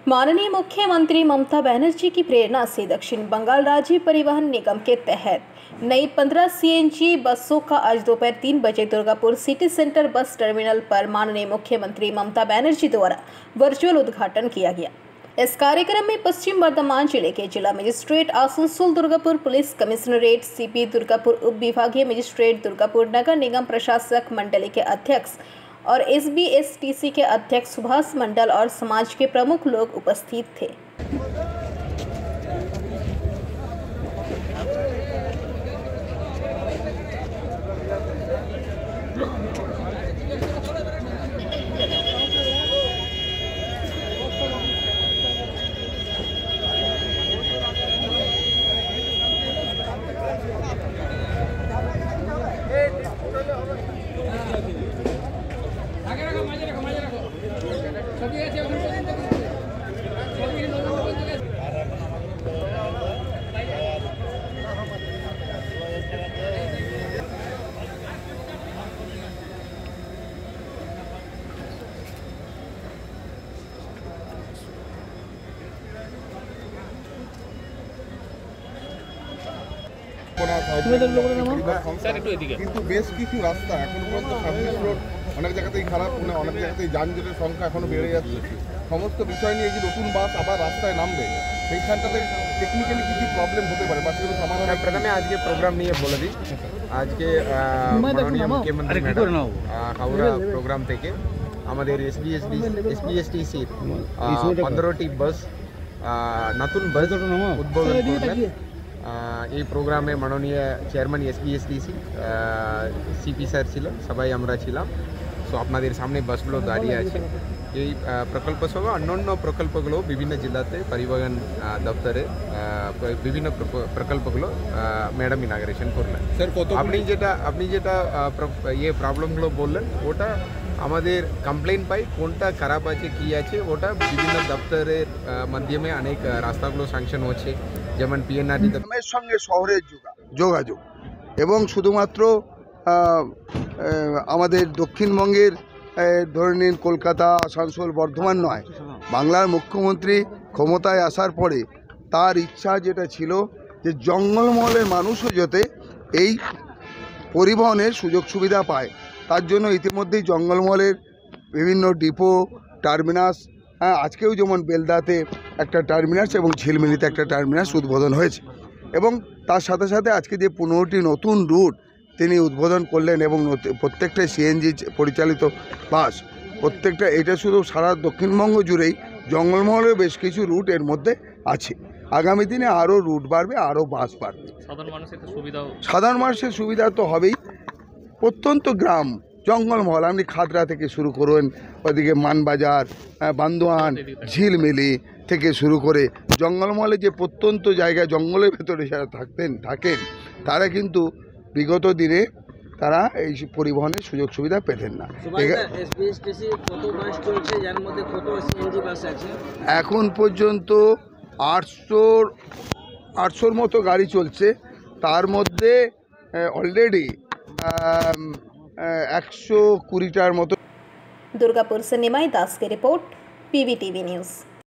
माननीय मुख्यमंत्री ममता बनर्जी की प्रेरणा से दक्षिण बंगाल राज्य परिवहन निगम के तहत नई 15 सीएनजी बसों का आज दोपहर 3 बजे Durgapur city centre bus terminal पर माननीय मुख्यमंत्री ममता बनर्जी द्वारा वर्चुअल उद्घाटन किया गया। इस कार्यक्रम में पश्चिम बर्धमान जिले के जिला magistrate Asansol Durgapur, police commissionerate CP Durgapur, उप विभागीय मजिस्ट्रेट दुर्गापुर, नगर निगम प्रशासक मंडली के अध्यक्ष और SBSTC के अध्यक्ष सुभाष मंडल और समाज के प्रमुख लोग उपस्थित थे। কিন্তু বেশ কিছু রাস্তা এখন পর্যন্ত সার্ভিস রোড অনেক জায়গাতেই খারাপ, অনেক জায়গাতেই যানজটের সংখ্যা এখনো বেড়ে যাচ্ছে। সমস্ত বিষয় নিয়ে যে নতুন বাস আবার রাস্তায় নামবে সেইখানটাতে টেকনিক্যালি কি কি প্রবলেম হতে পারে বা সেগুলো সমাধান। প্রথমে আজকে প্রোগ্রাম নিয়ে বলে দিই। আজকে মাননীয় মুখ্যমন্ত্রী ম্যাডাম হাওড়া প্রোগ্রাম থেকে আমাদের SBSTC 15টি বাস নতুন বাস উদ্বোধন করবেন। এই প্রোগ্রামে মাননীয় চেয়ারম্যান SBSTC সিপি স্যার ছিল, সবাই আমরা ছিলাম। সো আপনাদের সামনে বাসগুলো দাঁড়িয়ে আছে। এই প্রকল্প সহ অন্যান্য প্রকল্পগুলো বিভিন্ন জেলাতে পরিবহন দপ্তরে বিভিন্ন প্রকল্পগুলো ম্যাডাম ইনাগ্রেশন করলেন। আপনি যেটা ইয়ে প্রবলেমগুলো বললেন ওটা আমাদের কমপ্লেন পাই কোনটা খারাপ আছে কি আছে ওটা বিভিন্ন দপ্তরের মাধ্যমে অনেক রাস্তাগুলো স্যাংশন হচ্ছে, যেমন PNRD সঙ্গে শহরের যোগাযোগ এবং শুধুমাত্র আমাদের দক্ষিণবঙ্গের ধরে নিন কলকাতা, আসানসোল, বর্ধমান নয়, বাংলার মুখ্যমন্ত্রী ক্ষমতায় আসার পরে তার ইচ্ছা যেটা ছিল যে জঙ্গলমহলের মানুষও যাতে এই পরিবহনের সুযোগ সুবিধা পায়, তার জন্য ইতিমধ্যেই জঙ্গলমহলের বিভিন্ন ডিপো, টার্মিনাস, আজকেও যেমন বেলদাতে একটা টার্মিনাস এবং ঝিলমিলিতে একটা টার্মিনাস উদ্বোধন হয়েছে এবং তার সাথে সাথে আজকে যে 15টি নতুন রুট তিনি উদ্বোধন করলেন এবং প্রত্যেকটা CNG পরিচালিত বাস, প্রত্যেকটা এটা শুধু সারা দক্ষিণবঙ্গ জুড়েই জঙ্গলমহলের বেশ কিছু রুট এর মধ্যে আছে। আগামী দিনে আরও রুট বাড়বে, আরও বাস বাড়বে। সাধারণ মানুষের সুবিধা তো হবেই। প্রত্যন্ত গ্রাম জঙ্গলমহল, আপনি খাদরা থেকে শুরু করুন, ওদিকে মানবাজার, বান্দোয়ান, ঝিলমিলি থেকে শুরু করে জঙ্গলমহলে যে প্রত্যন্ত জায়গায় জঙ্গলের ভেতরে যারা থাকেন তারা কিন্তু বিগত দিনে তারা এই পরিবহনের সুযোগ সুবিধা পেতেন না। এখন পর্যন্ত 800-র মতো গাড়ি চলছে, তার মধ্যে অলরেডি 120টার মতো। दुर्गापुर से निमाई दास की रिपोर्ट, PVTV न्यूज़।